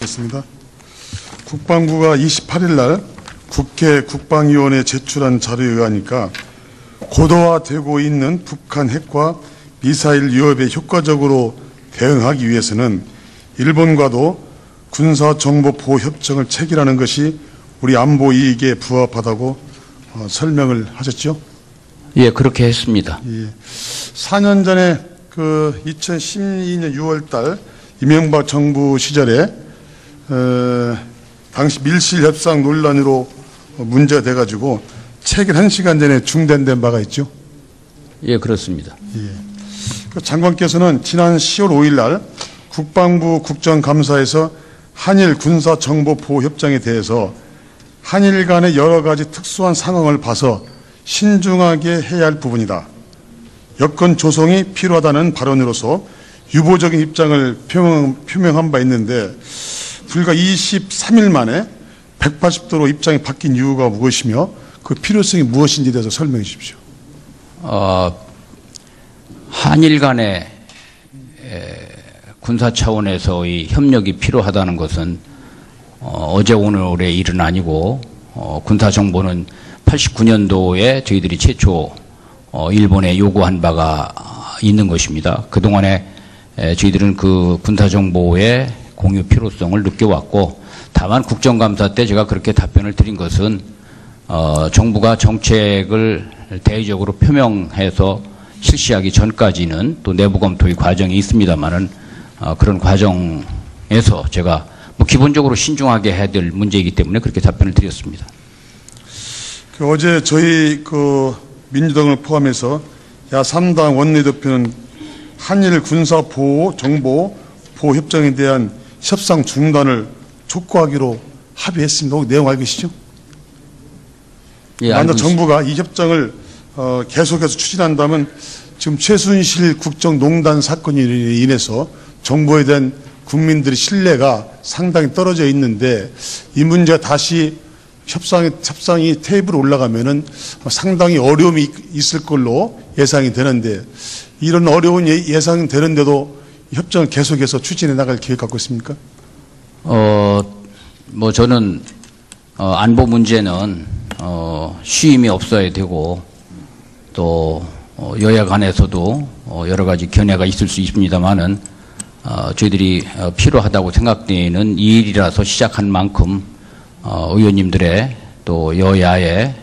묻겠습니다. 국방부가 28일 날 국회 국방위원회에 제출한 자료에 의하니까 고도화되고 있는 북한 핵과 미사일 위협에 효과적으로 대응하기 위해서는 일본과도 군사정보보호협정을 체결하는 것이 우리 안보 이익에 부합하다고 설명을 하셨죠? 예, 그렇게 했습니다. 예. 4년 전에 2012년 6월 달 이명박 정부 시절에 당시 밀실 협상 논란으로 문제가 돼가지고 체결 1시간 전에 중단된 바가 있죠? 예, 그렇습니다. 예. 장관께서는 지난 10월 5일 날 국방부 국정감사에서 한일 군사정보보호협정에 대해서 한일 간의 여러 가지 특수한 상황을 봐서 신중하게 해야 할 부분이다. 여건 조성이 필요하다는 발언으로서 유보적인 입장을 표명한 바 있는데 불과 23일 만에 180도로 입장이 바뀐 이유가 무엇이며 그 필요성이 무엇인지에 대해서 설명해 주십시오. 한일 간의 군사 차원에서의 협력이 필요하다는 것은 어제 오늘의 일은 아니고 군사 정보는 89년도에 저희들이 최초 일본에 요구한 바가 있는 것입니다. 그동안에 저희들은 그 군사 정보의 공유 필요성을 느껴왔고, 다만 국정감사 때 제가 그렇게 답변을 드린 것은 정부가 정책을 대외적으로 표명해서 실시하기 전까지는 또 내부 검토의 과정이 있습니다만은 그런 과정에서 제가 뭐 기본적으로 신중하게 해야 될 문제이기 때문에 그렇게 답변을 드렸습니다. 어제 저희 민주당을 포함해서 야3당 원내대표는 한일 군사보호 정보보호협정에 대한 협상 중단을 촉구하기로 합의했습니다. 혹시 내용 알고 계시죠? 예, 만약 정부가 이 협정을 계속해서 추진한다면 지금 최순실 국정농단 사건으로 인해서 정부에 대한 국민들의 신뢰가 상당히 떨어져 있는데 이 문제가 다시 협상이 테이블에 올라가면은 상당히 어려움이 있을 걸로 예상이 되는데 이런 어려운 예상이 되는데도 협정을 계속해서 추진해 나갈 계획 갖고 있습니까? 뭐 저는 안보 문제는 쉬임이 없어야 되고 또 여야 간에서도 여러 가지 견해가 있을 수 있습니다만은 저희들이 필요하다고 생각되는 이 일이라서 시작한 만큼 의원님들의 또 여야의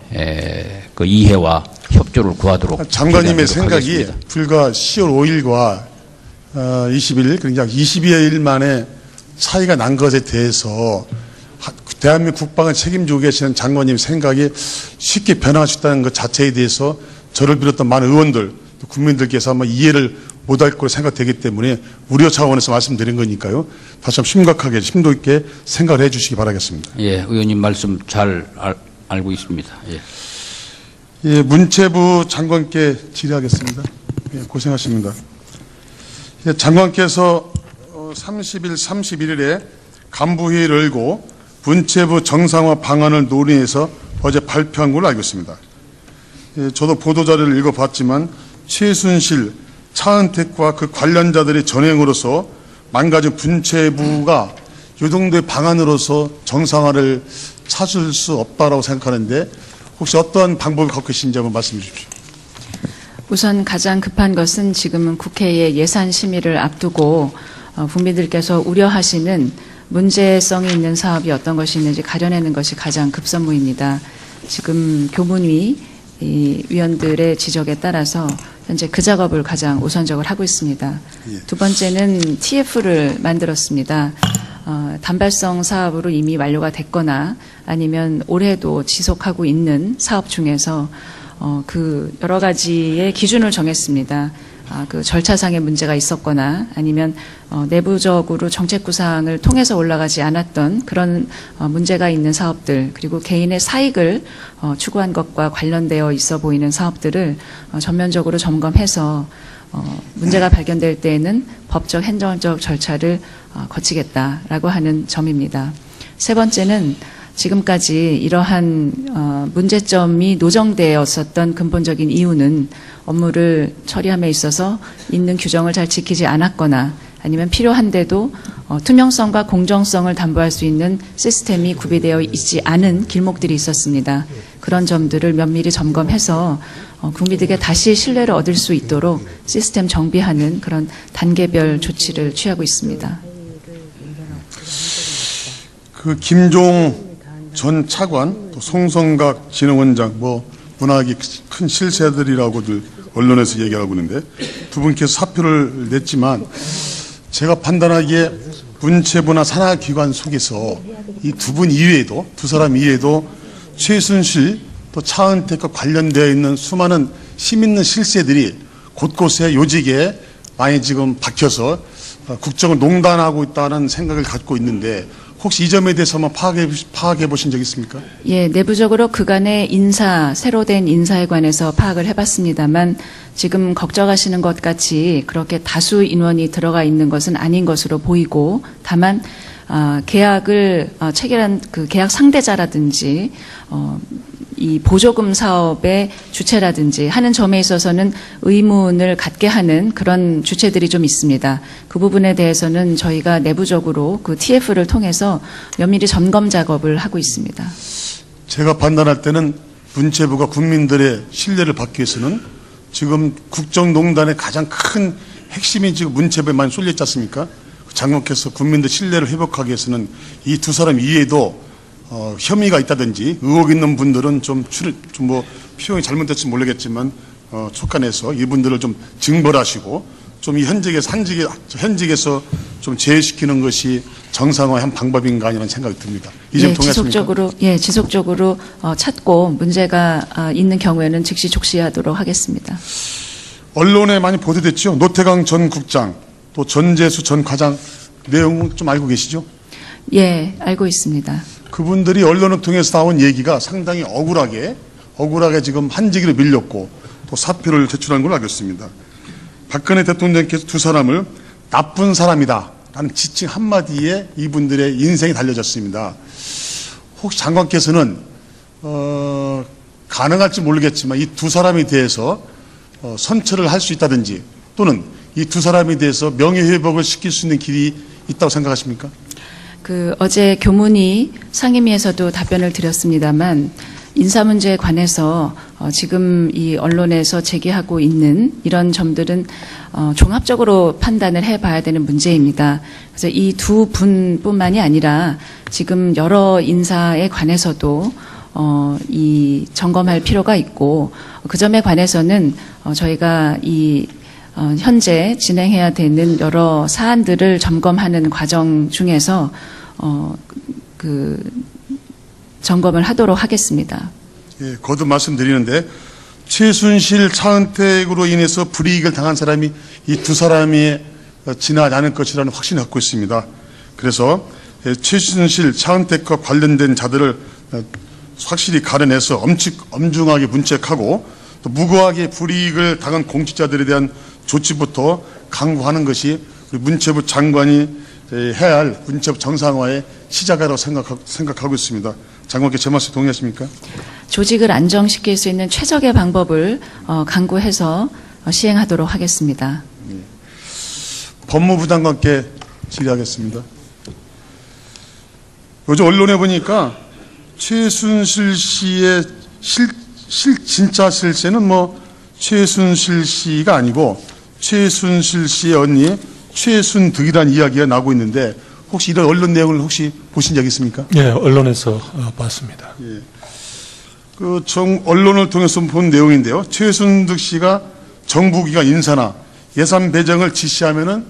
그 이해와 협조를 구하도록 장관님의 생각이 하겠습니다. 불과 10월 5일과 20일 그러니까 22일 만에 차이가 난 것에 대해서 대한민국 국방을 책임지고 계시는 장관님 생각이 쉽게 변화할 수 있다는 것 자체에 대해서 저를 비롯한 많은 의원들 또 국민들께서 아마 이해를 못할 거로 생각되기 때문에 우려 차원에서 말씀드린 거니까요. 다시 한번 심각하게 심도 있게 생각을 해 주시기 바라겠습니다. 예, 의원님 말씀 잘 알고 있습니다. 예. 예, 문체부 장관께 질의하겠습니다. 예, 고생하십니다. 예, 장관께서 30일, 31일에 간부회의를 열고 문체부 정상화 방안을 논의해서 어제 발표한 걸로 알고 있습니다. 예, 저도 보도자료를 읽어봤지만 최순실, 차은택과 그 관련자들의 전횡으로서 망가진 문체부가 이 정도의 방안으로서 정상화를 찾을 수 없다라고 생각하는데 혹시 어떠한 방법을 갖고 계신지 한번 말씀해 주십시오. 우선 가장 급한 것은 지금은 국회의 예산 심의를 앞두고 국민들께서 우려하시는 문제성이 있는 사업이 어떤 것이 있는지 가려내는 것이 가장 급선무입니다. 지금 교문위 위원들의 지적에 따라서 현재 그 작업을 가장 우선적으로 하고 있습니다. 예. 두 번째는 TF를 만들었습니다. 단발성 사업으로 이미 완료가 됐거나 아니면 올해도 지속하고 있는 사업 중에서 그 여러 가지의 기준을 정했습니다. 그 절차상의 문제가 있었거나 아니면 내부적으로 정책 구상을 통해서 올라가지 않았던 그런 문제가 있는 사업들 그리고 개인의 사익을 추구한 것과 관련되어 있어 보이는 사업들을 전면적으로 점검해서 문제가 발견될 때에는 법적 행정적 절차를 거치겠다라고 하는 점입니다. 세 번째는 지금까지 이러한 문제점이 노정되었었던 근본적인 이유는 업무를 처리함에 있어서 있는 규정을 잘 지키지 않았거나 아니면 필요한데도 투명성과 공정성을 담보할 수 있는 시스템이 구비되어 있지 않은 길목들이 있었습니다. 그런 점들을 면밀히 점검해서 국민들에게 다시 신뢰를 얻을 수 있도록 시스템 정비하는 그런 단계별 조치를 취하고 있습니다. 그 김종 전 차관, 또 송성각 진흥원장, 문학이 큰 실세들이라고들 언론에서 얘기하고 있는데 두 분께서 사표를 냈지만 제가 판단하기에 문체부나 산하기관 속에서 이 두 분 이외에도, 두 사람 이외에도 최순실 또 차은택과 관련되어 있는 수많은 힘 있는 실세들이 곳곳에 요직에 많이 지금 박혀서 국정을 농단하고 있다는 생각을 갖고 있는데 혹시 이 점에 대해서 한번 파악해 보신 적 있습니까? 예, 내부적으로 그간의 새로 된 인사에 관해서 파악을 해봤습니다만 지금 걱정하시는 것 같이 그렇게 다수 인원이 들어가 있는 것은 아닌 것으로 보이고 다만 계약을 체결한 그 계약 상대자라든지 이 보조금 사업의 주체라든지 하는 점에 있어서는 의문을 갖게 하는 그런 주체들이 좀 있습니다. 그 부분에 대해서는 저희가 내부적으로 그 TF를 통해서 면밀히 점검 작업을 하고 있습니다. 제가 판단할 때는 문체부가 국민들의 신뢰를 받기 위해서는 지금 국정농단의 가장 큰 핵심이 지금 문체부에 많이 쏠려 있지 않습니까? 장관께서 국민들 신뢰를 회복하기 위해서는 이 두 사람 이외에도 혐의가 있다든지 의혹 있는 분들은 좀 표현이 잘못됐을지 모르겠지만 촉간해서 이분들을 좀 징벌하시고 좀 이 현직에서 좀 제외시키는 것이 정상화의 한 방법인가 아니라는 생각이 듭니다. 이 점 동의하십니까? 지속적으로 찾고 문제가 있는 경우에는 즉시 족시하도록 하겠습니다. 언론에 많이 보도됐죠. 노태강 전 국장 또 전재수 전 과장 내용 좀 알고 계시죠? 예, 알고 있습니다. 그분들이 언론을 통해서 나온 얘기가 상당히 억울하게 지금 한직으로 밀렸고 또 사표를 제출한 걸로 알고 있습니다. 박근혜 대통령께서 두 사람을 나쁜 사람이다 라는 지칭 한마디에 이분들의 인생이 달려졌습니다. 혹시 장관께서는 가능할지 모르겠지만 이 두 사람에 대해서 선처를 할 수 있다든지 또는 이 두 사람에 대해서 명예회복을 시킬 수 있는 길이 있다고 생각하십니까? 어제 교문위 상임위에서도 답변을 드렸습니다만 인사 문제에 관해서 지금 이 언론에서 제기하고 있는 이런 점들은 종합적으로 판단을 해봐야 되는 문제입니다. 그래서 이 두 분뿐만이 아니라 지금 여러 인사에 관해서도 이 점검할 필요가 있고 그 점에 관해서는 저희가 현재 진행해야 되는 여러 사안들을 점검하는 과정 중에서 점검을 하도록 하겠습니다. 예, 거듭 말씀드리는데 최순실 차은택으로 인해서 불이익을 당한 사람이 이 두 사람이 지나지 않을 것이라는 확신을 갖고 있습니다. 그래서 최순실 차은택과 관련된 자들을 확실히 가려내서 엄중하게 문책하고 또 무고하게 불이익을 당한 공직자들에 대한 조치부터 강구하는 것이 우리 문체부 장관이 해야 할 문체부 정상화의 시작이라고 생각하고 있습니다. 장관께 제 말씀 동의하십니까? 조직을 안정시킬 수 있는 최적의 방법을 강구해서 시행하도록 하겠습니다. 법무부 장관께 질의하겠습니다. 요즘 언론에 보니까 최순실 씨의 진짜 실세는 최순실 씨가 아니고 최순실 씨의 언니 최순득이라는 이야기가 나오고 있는데 혹시 이런 언론 내용을 혹시 보신 적 있습니까? 예, 언론에서 봤습니다. 예. 언론을 통해서 본 내용인데요. 최순득 씨가 정부기관 인사나 예산 배정을 지시하면은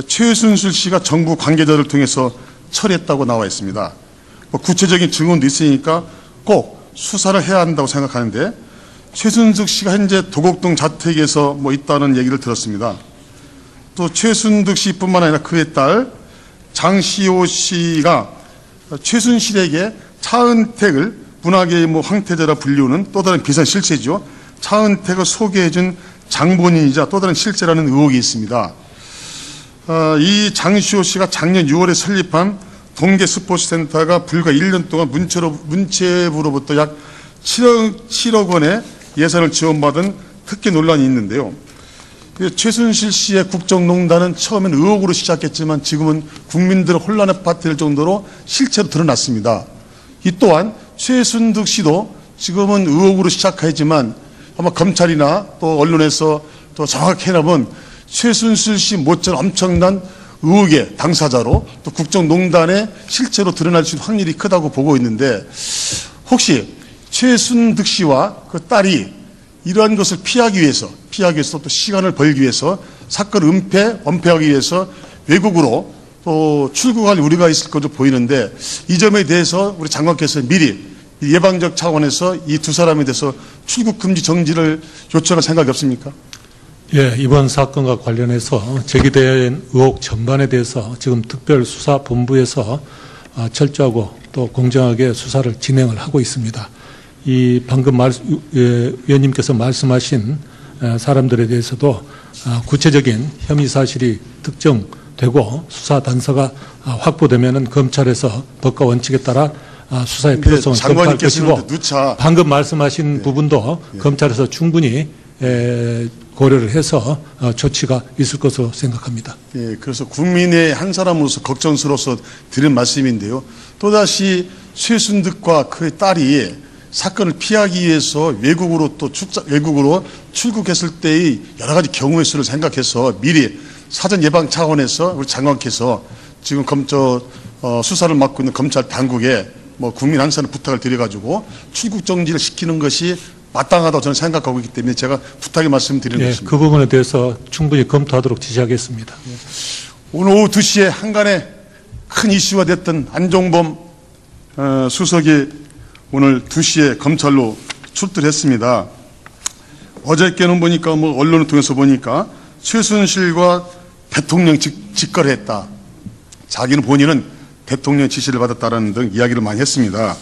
최순실 씨가 정부 관계자를 통해서 처리했다고 나와 있습니다. 구체적인 증언도 있으니까 꼭 수사를 해야 한다고 생각하는데 최순득 씨가 현재 도곡동 자택에서 있다는 얘기를 들었습니다. 또 최순득 씨뿐만 아니라 그의 딸 장시호 씨가 최순실에게 차은택을 문학의 황태자라 불리우는 또 다른 비선 실세죠. 차은택을 소개해준 장본인이자 또 다른 실세라는 의혹이 있습니다. 이 장시호 씨가 작년 6월에 설립한 동계스포츠센터가 불과 1년 동안 문체부로부터 약 7억 원의 예산을 지원받은 특혜 논란이 있는데요. 그 최순실 씨의 국정농단은 처음엔 의혹으로 시작했지만 지금은 국민들을 혼란에 빠뜨릴 정도로 실체로 드러났습니다. 이 또한 최순득 씨도 지금은 의혹으로 시작하지만 아마 검찰이나 또 언론에서 또 정확히 해나면 최순실 씨 못지않은 엄청난 의혹의 당사자로 또 국정농단의 실체로 드러날 수 있는 확률이 크다고 보고 있는데, 혹시 최순득 씨와 그 딸이 이러한 것을 피하기 위해서 또 시간을 벌기 위해서 사건을 은폐하기 위해서 외국으로 또 출국할 우려가 있을 것으로 보이는데, 이 점에 대해서 우리 장관께서 미리 예방적 차원에서 이 두 사람에 대해서 출국 금지 정지를 요청할 생각이 없습니까? 예, 이번 사건과 관련해서 제기된 의혹 전반에 대해서 지금 특별수사본부에서 철저하고 또 공정하게 수사를 진행을 하고 있습니다. 이 방금 위원님께서 말씀하신 사람들에 대해서도 구체적인 혐의 사실이 특정되고 수사 단서가 확보되면은 검찰에서 법과 원칙에 따라 수사의 필요성을 검토할 것이고, 누차 방금 말씀하신 부분도 검찰에서 충분히 고려를 해서 조치가 있을 것으로 생각합니다. 예, 그래서 국민의 한 사람으로서 걱정스러워서 드린 말씀인데요. 또다시 최순득과 그의 딸이 사건을 피하기 위해서 외국으로 출국했을 때의 여러 가지 경우의 수를 생각해서 미리 사전 예방 차원에서 우리 장관께서 지금 수사를 맡고 있는 검찰 당국에 국민 한 사람 부탁을 드려가지고 출국 정지를 시키는 것이 마땅하다고 저는 생각하고 있기 때문에 제가 부탁의 말씀드리는 것입니다. 그 부분에 대해서 충분히 검토하도록 지시하겠습니다. 오늘 오후 2시에 한간에 큰 이슈가 됐던 안종범 수석이 오늘 2시에 검찰로 출두했습니다. 어저께는 보니까 언론을 통해서 보니까 최순실과 대통령 직거래했다. 자기는 본인은 대통령 지시를 받았다라는 등 이야기를 많이 했습니다.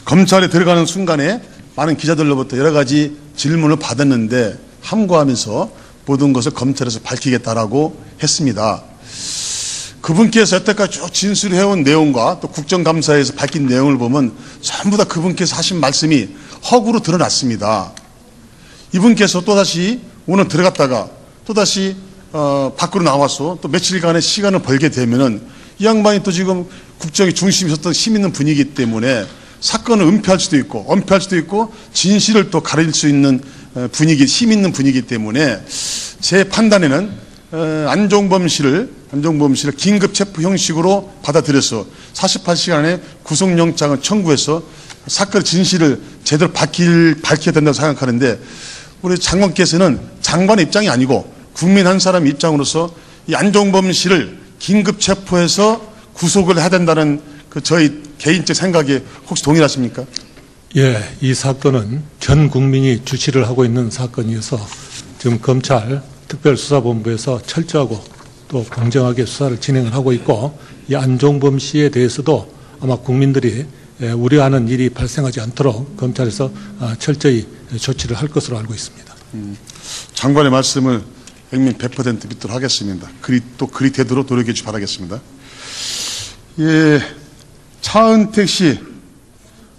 검찰에 들어가는 순간에 많은 기자들로부터 여러 가지 질문을 받았는데 함구하면서 모든 것을 검찰에서 밝히겠다라고 했습니다. 그분께서 여태까지 쭉 진술해온 내용과 또 국정감사에서 밝힌 내용을 보면 전부 다 그분께서 하신 말씀이 허구로 드러났습니다. 이분께서 또다시 오늘 들어갔다가 또다시 밖으로 나와서 또 며칠간의 시간을 벌게 되면은 이 양반이 또 지금 국정의 중심에 있었던 힘 있는 분위기 때문에 사건을 은폐할 수도 있고 엄폐할 수도 있고 진실을 또 가릴 수 있는 분위기, 힘 있는 분위기 때문에 제 판단에는 안종범 씨를 긴급 체포 형식으로 받아들여서 48시간의 구속영장을 청구해서 사건의 진실을 제대로 밝혀야 된다고 생각하는데, 우리 장관께서는 장관의 입장이 아니고 국민 한 사람 입장으로서 이 안종범 씨를 긴급 체포해서 구속을 해야 된다는 저희 개인적 생각에 혹시 동일하십니까? 예, 이 사건은 전 국민이 주시를 하고 있는 사건이어서 지금 검찰 특별수사본부에서 철저하고 또 공정하게 수사를 진행을 하고 있고, 이 안종범 씨에 대해서도 아마 국민들이 우려하는 일이 발생하지 않도록 검찰에서 철저히 조치를 할 것으로 알고 있습니다. 장관의 말씀을 백민 100% 믿도록 하겠습니다. 그리 되도록 노력해 주시 바라겠습니다. 예, 차은택 씨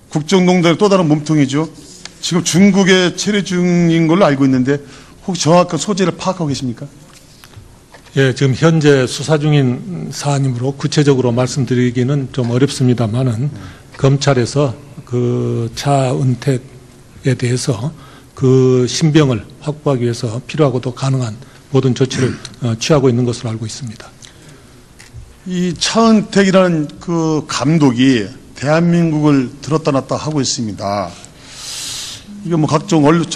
국정농단의 또 다른 몸통이죠. 지금 중국에 체류 중인 걸로 알고 있는데 혹시 정확한 소재를 파악하고 계십니까? 예, 지금 현재 수사 중인 사안이므로 구체적으로 말씀드리기는 좀 어렵습니다만은 검찰에서 그 차은택에 대해서 그 신병을 확보하기 위해서 필요하고도 가능한 모든 조치를 취하고 있는 것으로 알고 있습니다. 이 차은택이라는 그 감독이 대한민국을 들었다 놨다 하고 있습니다. 이게 각종 언론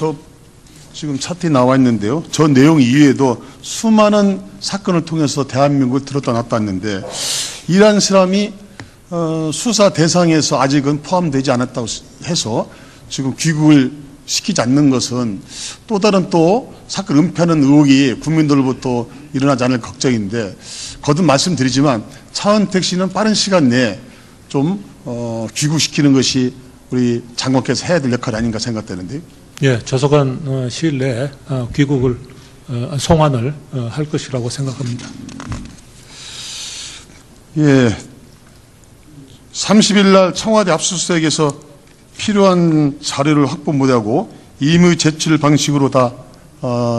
지금 차트에 나와 있는데요. 저 내용 이외에도 수많은 사건을 통해서 대한민국을 들었다 놨다 했는데, 이란 사람이 수사 대상에서 아직은 포함되지 않았다고 해서 지금 귀국을 시키지 않는 것은 또 다른 또 사건 은폐하는 의혹이 국민들로부터 일어나지 않을 걱정인데, 거듭 말씀드리지만 차은택 씨는 빠른 시간 내에 좀 귀국시키는 것이 우리 장관께서 해야 될 역할이 아닌가 생각되는데요. 예, 조속한 시일 내에 귀국을 송환을 할 것이라고 생각합니다. 예, 30일 날 청와대 압수수색에서 필요한 자료를 확보 못하고 임의 제출 방식으로 다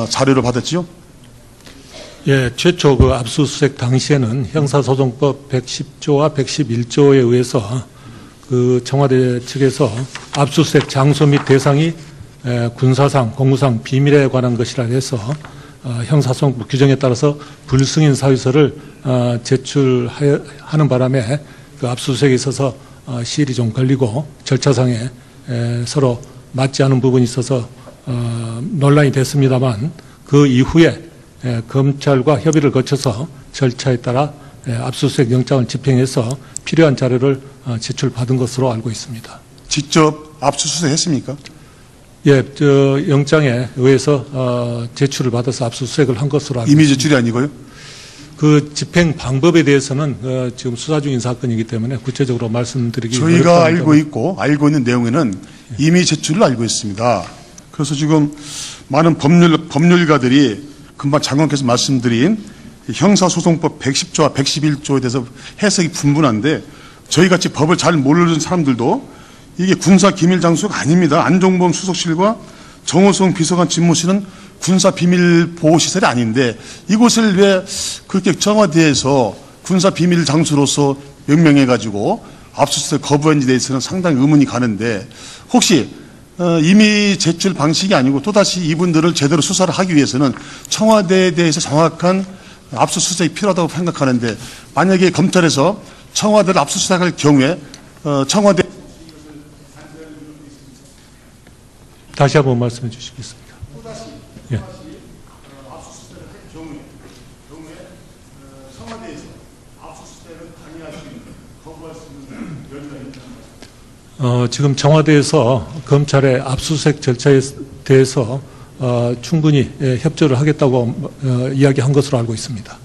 자료를 받았지요? 예, 최초 그 압수수색 당시에는 형사소송법 110조와 111조에 의해서 그 청와대 측에서 압수수색 장소 및 대상이 군사상, 공무상 비밀에 관한 것이라 해서 형사소송법 규정에 따라서 불승인 사유서를 제출하는 바람에 그 압수수색에 있어서 시일이 좀 걸리고 절차상에 서로 맞지 않은 부분이 있어서 논란이 됐습니다만 그 이후에 검찰과 협의를 거쳐서 절차에 따라 압수수색 영장을 집행해서 필요한 자료를 제출받은 것으로 알고 있습니다. 직접 압수수색했습니까? 예, 저 영장에 의해서 제출을 받아서 압수수색을 한 것으로 알고 이미 있습니다. 제출이 아니고요? 그 집행 방법에 대해서는 지금 수사 중인 사건이기 때문에 구체적으로 말씀드리기 저희가 어렵습니다. 알고 있는 내용에는 이미 제출을 알고 있습니다. 그래서 지금 많은 법률가들이 금방 장관께서 말씀드린 형사소송법 110조와 111조에 대해서 해석이 분분한데 저희같이 법을 잘 모르는 사람들도 이게 군사기밀장소가 아닙니다. 안종범 수석실과 정호성 비서관 집무실은 군사비밀보호시설이 아닌데 이곳을 왜 그렇게 청와대에서 군사비밀장소로서 명명해가지고 압수수색 거부한지에 대해서는 상당히 의문이 가는데 혹시 이미 제출 방식이 아니고 또다시 이분들을 제대로 수사를 하기 위해서는 청와대에 대해서 정확한 압수수색이 필요하다고 생각하는데 만약에 검찰에서 청와대를 압수수색할 경우에 청와대 다시 한번 말씀해 주시겠습니까? 예. 압수수색을 할 경우에 청와대에서 압수수색을 강요할 수 있는 거부할 수 있는 여지가 있다는 지금 청와대에서 검찰의 압수수색 절차에 대해서 충분히 협조를 하겠다고 이야기한 것으로 알고 있습니다.